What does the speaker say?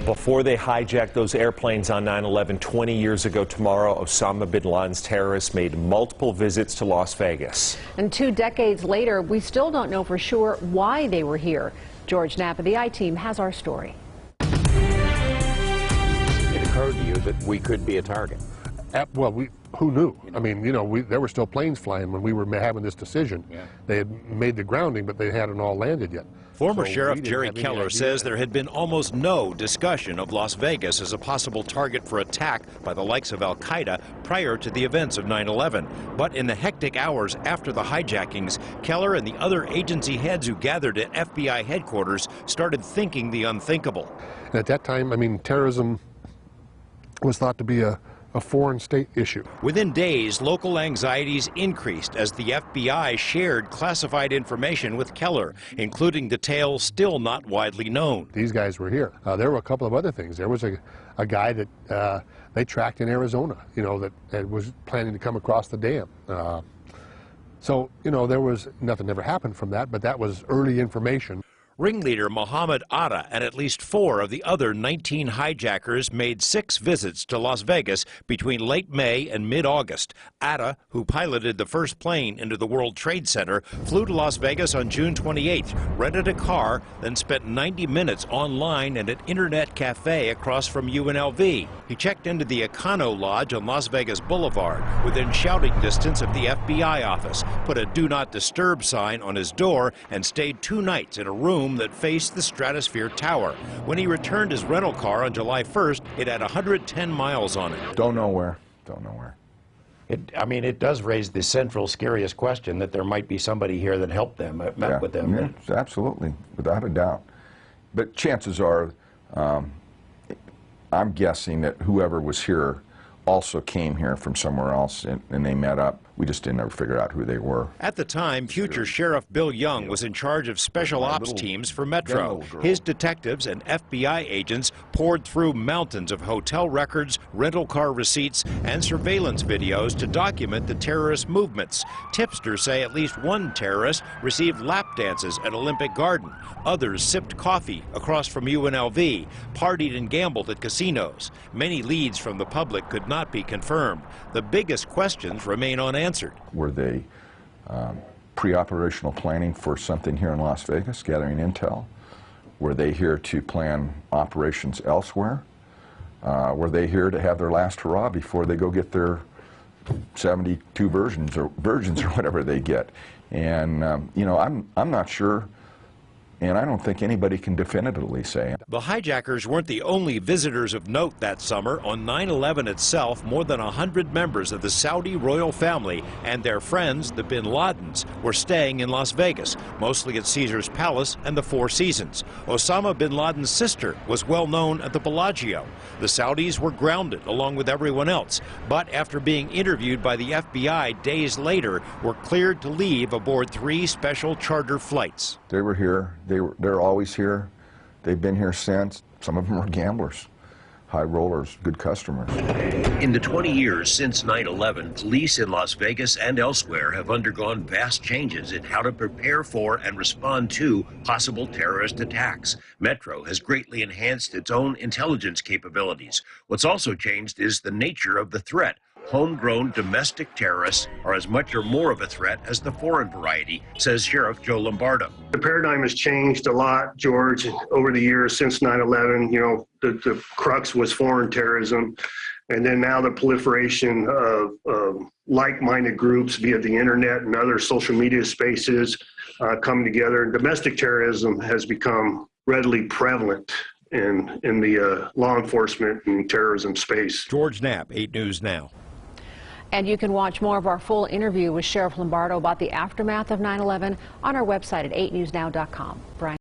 Before they hijacked those airplanes on 9/11 20 years ago tomorrow, Osama bin Laden's terrorists made multiple visits to Las Vegas. And 2 decades later, we still don't know for sure why they were here. George Knapp of the I-Team has our story. It occurred to you that we could be a target? Well, who knew? I mean, you know, there were still planes flying when we were having this decision. Yeah. They had made the grounding, but they hadn't all landed yet. Former So Sheriff we didn't Jerry have any Keller idea. says there had been almost no discussion of Las Vegas as a possible target for attack by the likes of al-Qaeda prior to the events of 9/11. But in the hectic hours after the hijackings, Keller and the other agency heads who gathered at FBI headquarters started thinking the unthinkable. And at that time, I mean, terrorism was thought to be a foreign state issue. Within days, local anxieties increased as the FBI shared classified information with Keller, including details still not widely known. These guys were here. There were a couple of other things. There was a guy that they tracked in Arizona, you know, that was planning to come across the dam. So, you know, there was nothing ever happened from that, but that was early information. Ringleader Mohammed Atta and at least 4 of the other 19 hijackers made 6 visits to Las Vegas between late May and mid-August. Atta, who piloted the first plane into the World Trade Center, flew to Las Vegas on June 28th, rented a car, then spent 90 minutes online at an internet cafe across from UNLV. He checked into the Econo Lodge on Las Vegas Boulevard, within shouting distance of the FBI office, put a Do Not Disturb sign on his door, and stayed 2 nights in a room that faced the Stratosphere Tower. When he returned his rental car on July 1st, it had 110 miles on it. Don't know where. Don't know where. I mean, it does raise the central, scariest question that there might be somebody here that helped them, met with them. Yeah, absolutely, without a doubt. But chances are, I'm guessing that whoever was here also came here from somewhere else, and they met up. We just didn't ever figure out who they were. At the time, future Sheriff Bill Young was in charge of special ops teams for Metro. His detectives and FBI agents poured through mountains of hotel records, rental car receipts, and surveillance videos to document the terrorist movements. Tipsters say at least one terrorist received lap dances at Olympic Garden. Others sipped coffee across from UNLV, partied and gambled at casinos. Many leads from the public could not be confirmed. The biggest questions remain unanswered. Were they pre-operational planning for something here in Las Vegas, gathering intel? Were they here to plan operations elsewhere? Were they here to have their last hurrah before they go get their 72 virgins or whatever they get? And you know, I'm not sure. And I don't think anybody can definitively say. The hijackers weren't the only visitors of note that summer. On 9/11 itself, more than 100 members of the Saudi royal family and their friends, the bin Ladens, were staying in Las Vegas, mostly at Caesar's Palace and the Four Seasons. Osama bin Laden's sister was well known at the Bellagio. The Saudis were grounded along with everyone else, but after being interviewed by the FBI days later, were cleared to leave aboard 3 special charter flights. They were here. They're always here. They've been here since. Some of them are gamblers, high rollers, good customers. In the 20 years since 9/11, police in Las Vegas and elsewhere have undergone vast changes in how to prepare for and respond to possible terrorist attacks. Metro has greatly enhanced its own intelligence capabilities. What's also changed is the nature of the threat. Homegrown domestic terrorists are as much or more of a threat as the foreign variety, says Sheriff Joe Lombardo. The paradigm has changed a lot, George, over the years since 9/11. You know, the crux was foreign terrorism. And then now the proliferation of like-minded groups via the internet and other social media spaces come together. And domestic terrorism has become readily prevalent in the law enforcement and terrorism space. George Knapp, 8 News Now. And you can watch more of our full interview with Sheriff Lombardo about the aftermath of 9/11 on our website at 8newsnow.com. Brian.